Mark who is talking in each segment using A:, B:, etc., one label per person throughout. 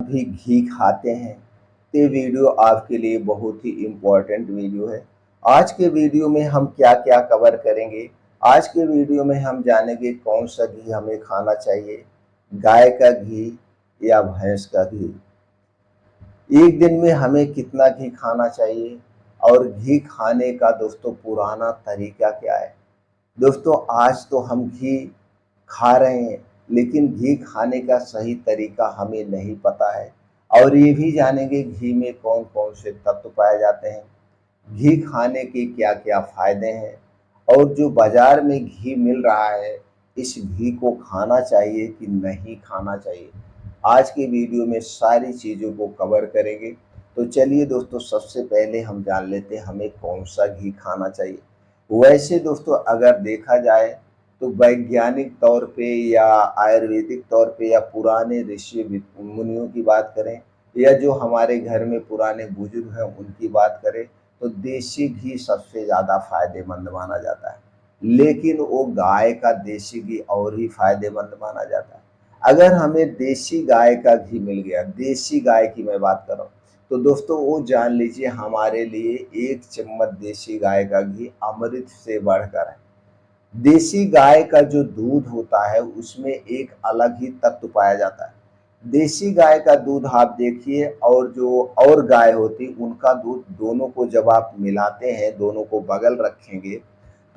A: भी घी खाते हैं तो ये वीडियो आपके लिए बहुत ही इम्पोर्टेंट वीडियो है। आज के वीडियो में हम क्या क्या कवर करेंगे। आज के वीडियो में हम जानेंगे कौन सा घी हमें खाना चाहिए, गाय का घी या भैंस का घी, एक दिन में हमें कितना घी खाना चाहिए और घी खाने का दोस्तों पुराना तरीका क्या है। दोस्तों आज तो हम घी खा रहे हैं लेकिन घी खाने का सही तरीका हमें नहीं पता है और ये भी जानेंगे घी में कौन कौन से तत्व पाए जाते हैं, घी खाने के क्या क्या फायदे हैं और जो बाजार में घी मिल रहा है इस घी को खाना चाहिए कि नहीं खाना चाहिए। आज के वीडियो में सारी चीज़ों को कवर करेंगे। तो चलिए दोस्तों सबसे पहले हम जान लेते हैं हमें कौन सा घी खाना चाहिए। वैसे दोस्तों अगर देखा जाए तो वैज्ञानिक तौर पे या आयुर्वेदिक तौर पे या पुराने ऋषि मुनियों की बात करें या जो हमारे घर में पुराने बुजुर्ग हैं उनकी बात करें तो देसी घी सबसे ज़्यादा फायदेमंद माना जाता है। लेकिन वो गाय का देसी घी और ही फायदेमंद माना जाता है। अगर हमें देसी गाय का घी मिल गया, देसी गाय की मैं बात कर रहा हूँ, तो दोस्तों वो जान लीजिए हमारे लिए एक चम्मच देसी गाय का घी अमृत से बढ़कर है। देसी गाय का जो दूध होता है उसमें एक अलग ही तत्व पाया जाता है। देसी गाय का दूध आप देखिए और जो और गाय होती उनका दूध, दोनों को जब आप मिलाते हैं, दोनों को बगल रखेंगे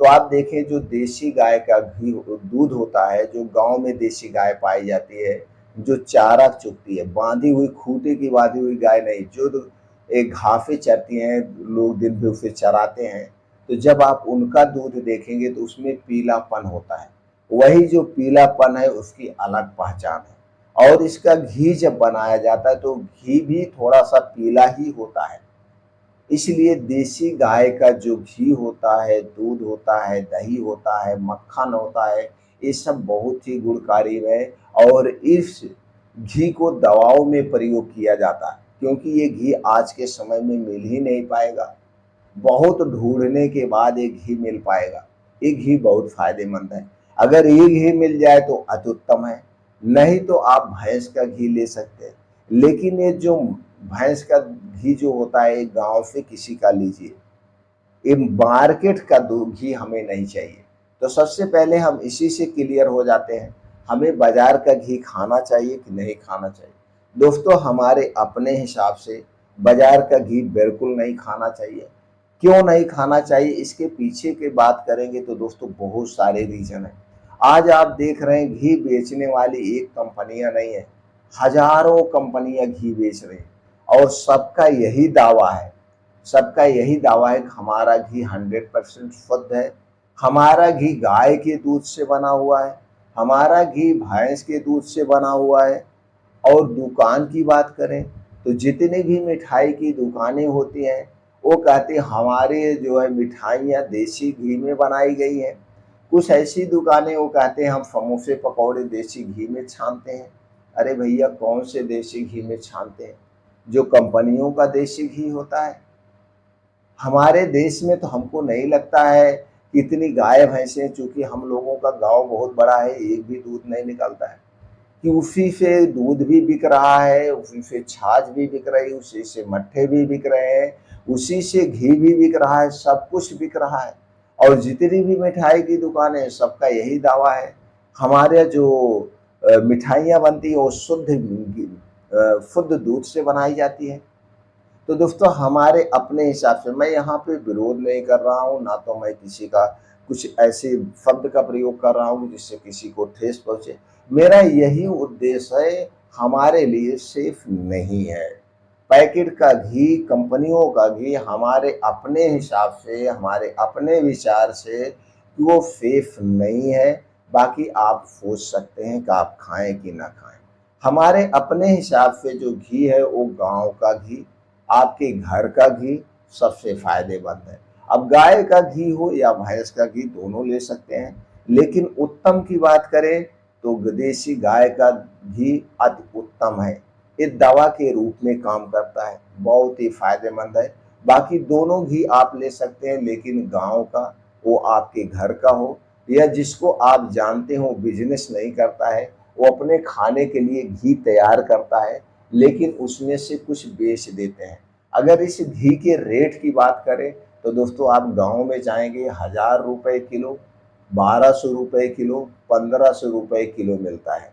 A: तो आप देखें जो देसी गाय का घी दूध होता है, जो गांव में देसी गाय पाई जाती है, जो चारा चुगती है, बांधी हुई खूंटे की बांधी हुई गाय नहीं, जो एक घासे चरती हैं, लोग दिन भर उसे चराते हैं, तो जब आप उनका दूध देखेंगे तो उसमें पीलापन होता है। वही जो पीलापन है उसकी अलग पहचान है और इसका घी जब बनाया जाता है तो घी भी थोड़ा सा पीला ही होता है। इसलिए देसी गाय का जो घी होता है, दूध होता है, दही होता है, मक्खन होता है, ये सब बहुत ही गुणकारी है और इस घी को दवाओं में प्रयोग किया जाता है क्योंकि ये घी आज के समय में मिल ही नहीं पाएगा। बहुत ढूंढने के बाद एक घी मिल पाएगा। ये घी बहुत फायदेमंद है। अगर ये घी मिल जाए तो अति उत्तम है, नहीं तो आप भैंस का घी ले सकते हैं। लेकिन ये जो भैंस का घी जो होता है गांव से किसी का लीजिए, ये मार्केट का घी हमें नहीं चाहिए। तो सबसे पहले हम इसी से क्लियर हो जाते हैं हमें बाजार का घी खाना चाहिए कि नहीं खाना चाहिए। दोस्तों हमारे अपने हिसाब से बाजार का घी बिल्कुल नहीं खाना चाहिए। क्यों नहीं खाना चाहिए इसके पीछे की बात करेंगे तो दोस्तों बहुत सारे रीजन हैं। आज आप देख रहे हैं घी बेचने वाली एक कंपनियां नहीं है, हजारों कंपनियां घी बेच रही हैं और सबका यही दावा है कि हमारा घी 100% शुद्ध है, हमारा घी गाय के दूध से बना हुआ है, हमारा घी भैंस के दूध से बना हुआ है। और दुकान की बात करें तो जितनी भी मिठाई की दुकानें होती हैं वो कहते हैं हमारे जो है मिठाइयाँ देसी घी में बनाई गई हैं। कुछ ऐसी दुकानें वो कहते हैं हम समोसे पकौड़े देसी घी में छानते हैं। अरे भैया कौन से देसी घी में छानते हैं, जो कंपनियों का देसी घी होता है। हमारे देश में तो हमको नहीं लगता है कि इतनी गाय भैंसें, चूंकि हम लोगों का गांव बहुत बड़ा है, एक भी दूध नहीं निकलता है कि उसी से दूध भी बिक रहा है, उसी से छाछ भी बिक रही है, उसी से मट्ठे भी बिक रहे हैं, उसी से घी भी बिक रहा है, सब कुछ बिक रहा है। और जितनी भी मिठाई की दुकान है सबका यही दावा है हमारे जो मिठाइयाँ बनती है वो शुद्ध दूध से बनाई जाती है। तो दोस्तों हमारे अपने हिसाब से, मैं यहाँ पे विरोध नहीं कर रहा हूँ, ना तो मैं किसी का कुछ ऐसे शब्द का प्रयोग कर रहा हूँ जिससे किसी को ठेस पहुंचे। मेरा यही उद्देश्य है, हमारे लिए सेफ नहीं है पैकेट का घी, कंपनियों का घी हमारे अपने हिसाब से, हमारे अपने विचार से कि वो सेफ नहीं है। बाकी आप सोच सकते हैं कि आप खाएं कि ना खाएं। हमारे अपने हिसाब से जो घी है वो गांव का घी, आपके घर का घी सबसे फायदेमंद है। अब गाय का घी हो या भैंस का घी दोनों ले सकते हैं, लेकिन उत्तम की बात करें तो देसी गाय का घी अति उत्तम है। ये दवा के रूप में काम करता है, बहुत ही फायदेमंद है। बाकी दोनों घी आप ले सकते हैं लेकिन गांव का, वो आपके घर का हो या जिसको आप जानते हो बिजनेस नहीं करता है, वो अपने खाने के लिए घी तैयार करता है, लेकिन उसमें से कुछ बेच देते हैं। अगर इस घी के रेट की बात करें तो दोस्तों आप गाँव में जाएँगे 1000 रुपए किलो, 1200 रुपए किलो, 1500 रुपए किलो मिलता है।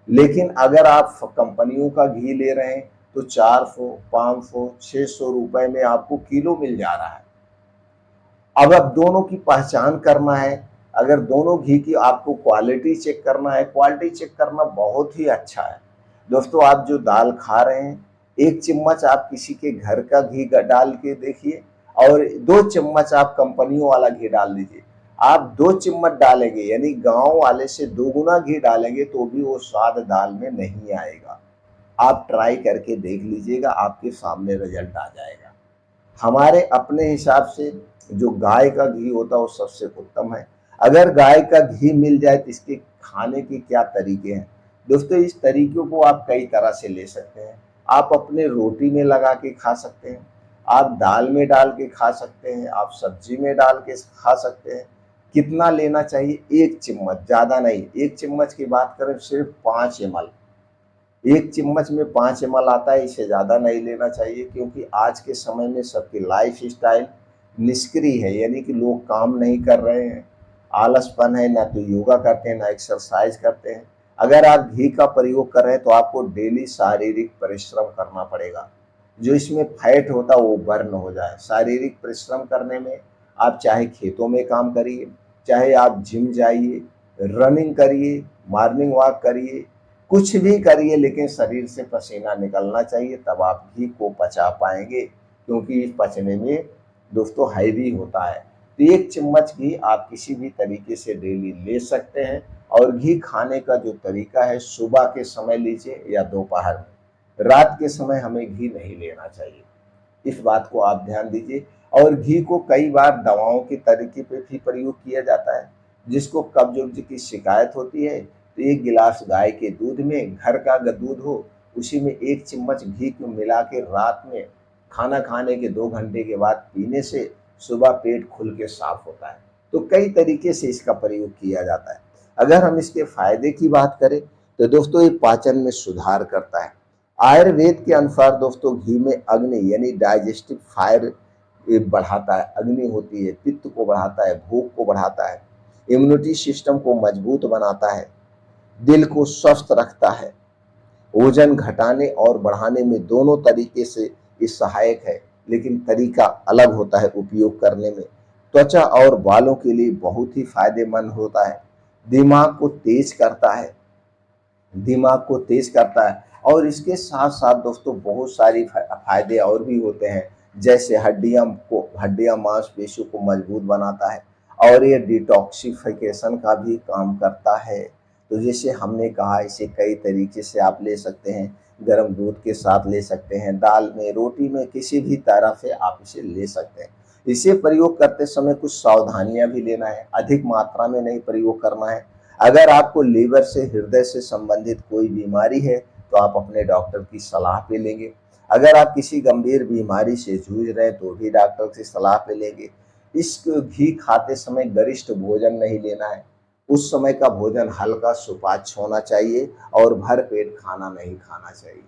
A: लेकिन अगर आप कंपनियों का घी ले रहे हैं तो 400, 500, 600 रुपए में आपको किलो मिल जा रहा है। अब दोनों की पहचान करना है, अगर दोनों घी की आपको क्वालिटी चेक करना है, क्वालिटी चेक करना बहुत ही अच्छा है। दोस्तों आप जो दाल खा रहे हैं, 1 चम्मच आप किसी के घर का घी डाल के देखिए और 2 चम्मच आप कंपनियों वाला घी डाल दीजिए। आप 2 चम्मच डालेंगे यानी गाँव वाले से दोगुना घी डालेंगे तो भी वो स्वाद दाल में नहीं आएगा। आप ट्राई करके देख लीजिएगा, आपके सामने रिजल्ट आ जाएगा। हमारे अपने हिसाब से जो गाय का घी होता है वो सबसे उत्तम है। अगर गाय का घी मिल जाए तो इसके खाने के क्या तरीके हैं? दोस्तों इस तरीकों को आप कई तरह से ले सकते हैं। आप अपने रोटी में लगा के खा सकते हैं, आप दाल में डाल के खा सकते हैं, आप सब्जी में डाल के खा सकते हैं। कितना लेना चाहिए? 1 चम्मच, ज़्यादा नहीं। 1 चम्मच की बात करें सिर्फ 5 एमएल। 1 चम्मच में 5 एमएल आता है, इससे ज़्यादा नहीं लेना चाहिए क्योंकि आज के समय में सबकी लाइफ़स्टाइल निष्क्रिय है, यानी कि लोग काम नहीं कर रहे हैं, आलसपन है, ना तो योगा करते हैं, ना एक्सरसाइज करते हैं। अगर आप घी का प्रयोग कर रहे हैं तो आपको डेली शारीरिक परिश्रम करना पड़ेगा। जो इसमें फैट होता है वो बर्न हो जाए। शारीरिक परिश्रम करने में आप चाहे खेतों में काम करिए, चाहे आप जिम जाइए, रनिंग करिए, मॉर्निंग वॉक करिए, कुछ भी करिए लेकिन शरीर से पसीना निकलना चाहिए, तब आप घी को पचा पाएंगे क्योंकि इस पचने में दोस्तों हैवी होता है। तो 1 चम्मच घी आप किसी भी तरीके से डेली ले सकते हैं और घी खाने का जो तरीका है सुबह के समय लीजिए या दोपहर में। रात के समय हमें घी नहीं लेना चाहिए, इस बात को आप ध्यान दीजिए। और घी को कई बार दवाओं के तरीके पे भी प्रयोग किया जाता है। जिसको कब्ज की शिकायत होती है तो 1 गिलास गाय के दूध में, घर का अगर दूध हो, उसी में 1 चम्मच घी को मिला के रात में खाना खाने के 2 घंटे के बाद पीने से सुबह पेट खुल के साफ होता है। तो कई तरीके से इसका प्रयोग किया जाता है। अगर हम इसके फायदे की बात करें तो दोस्तों ये पाचन में सुधार करता है। आयुर्वेद के अनुसार दोस्तों घी में अग्नि यानी डाइजेस्टिव फायर बढ़ाता है, अग्नि होती है, पित्त को बढ़ाता है, भूख को बढ़ाता है, इम्यूनिटी सिस्टम को मजबूत बनाता है, दिल को स्वस्थ रखता है, वजन घटाने और बढ़ाने में दोनों तरीके से ये सहायक है, लेकिन तरीका अलग होता है उपयोग करने में। त्वचा और बालों के लिए बहुत ही फायदेमंद होता है, दिमाग को तेज करता है, दिमाग को तेज करता है। और इसके साथ साथ दोस्तों बहुत सारी फायदे और भी होते हैं, जैसे हड्डियां मांसपेशियों को मजबूत बनाता है और ये डिटॉक्सिफिकेशन का भी काम करता है। तो जैसे हमने कहा इसे कई तरीके से आप ले सकते हैं, गर्म दूध के साथ ले सकते हैं, दाल में, रोटी में, किसी भी तरह से आप इसे ले सकते हैं। इसे प्रयोग करते समय कुछ सावधानियां भी लेना है, अधिक मात्रा में नहीं प्रयोग करना है। अगर आपको लीवर से, हृदय से संबंधित कोई बीमारी है तो आप अपने डॉक्टर की सलाह पे लेंगे। अगर आप किसी गंभीर बीमारी से जूझ रहे हैं तो भी डॉक्टर की सलाह पे लेंगे। इस घी खाते समय गरिष्ठ भोजन नहीं लेना है, उस समय का भोजन हल्का सुपाच्य होना चाहिए और भर पेट खाना नहीं खाना चाहिए।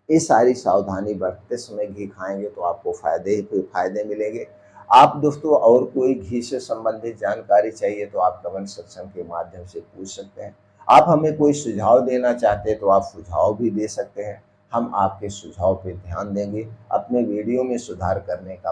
A: ये सारी सावधानी बरतते समय घी खाएंगे तो आपको फायदे ही फायदे मिलेंगे। आप दोस्तों और कोई घी से संबंधित जानकारी चाहिए तो आप कमेंट सेक्शन के माध्यम से पूछ सकते हैं। आप हमें कोई सुझाव देना चाहते हैं तो आप सुझाव भी दे सकते हैं, हम आपके सुझाव पे ध्यान देंगे, अपने वीडियो में सुधार करने का